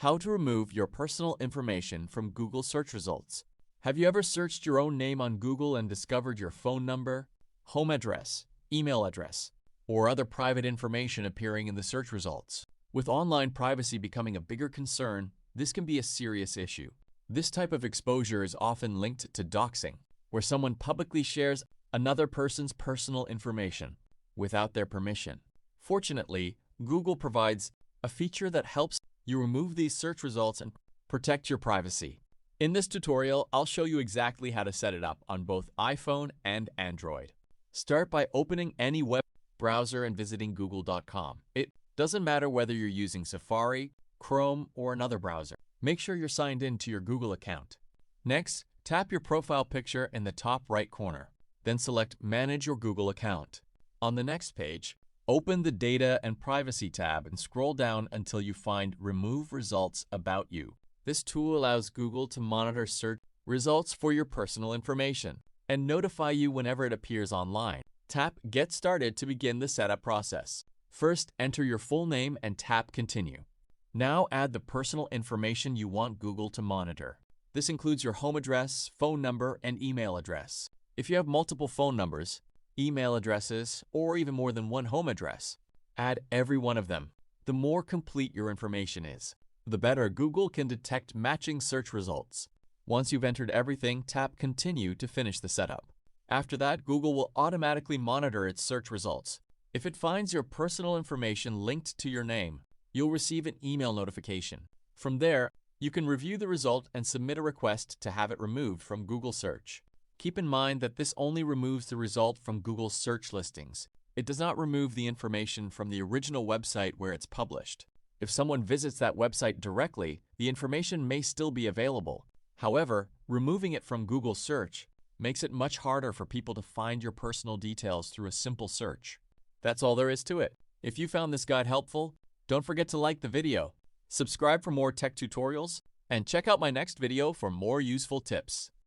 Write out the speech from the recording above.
How to remove your personal information from Google search results. Have you ever searched your own name on Google and discovered your phone number, home address, email address, or other private information appearing in the search results? With online privacy becoming a bigger concern, this can be a serious issue. This type of exposure is often linked to doxing, where someone publicly shares another person's personal information without their permission. Fortunately, Google provides a feature that helps you remove these search results and protect your privacy. In this tutorial, I'll show you exactly how to set it up on both iPhone and Android. Start by opening any web browser and visiting google.com. It doesn't matter whether you're using Safari, Chrome, or another browser. Make sure you're signed in to your Google account. Next, tap your profile picture in the top right corner. Then select Manage your Google account. On the next page, open the Data and Privacy tab and scroll down until you find Remove Results About You. This tool allows Google to monitor search results for your personal information and notify you whenever it appears online. Tap Get Started to begin the setup process. First, enter your full name and tap Continue. Now add the personal information you want Google to monitor. This includes your home address, phone number, and email address. If you have multiple phone numbers, email addresses, or even more than one home address, add every one of them. The more complete your information is, the better Google can detect matching search results. Once you've entered everything, tap Continue to finish the setup. After that, Google will automatically monitor its search results. If it finds your personal information linked to your name, you'll receive an email notification. From there, you can review the result and submit a request to have it removed from Google Search. Keep in mind that this only removes the result from Google search listings. It does not remove the information from the original website where it's published. If someone visits that website directly, the information may still be available. However, removing it from Google Search makes it much harder for people to find your personal details through a simple search. That's all there is to it. If you found this guide helpful, don't forget to like the video, subscribe for more tech tutorials, and check out my next video for more useful tips.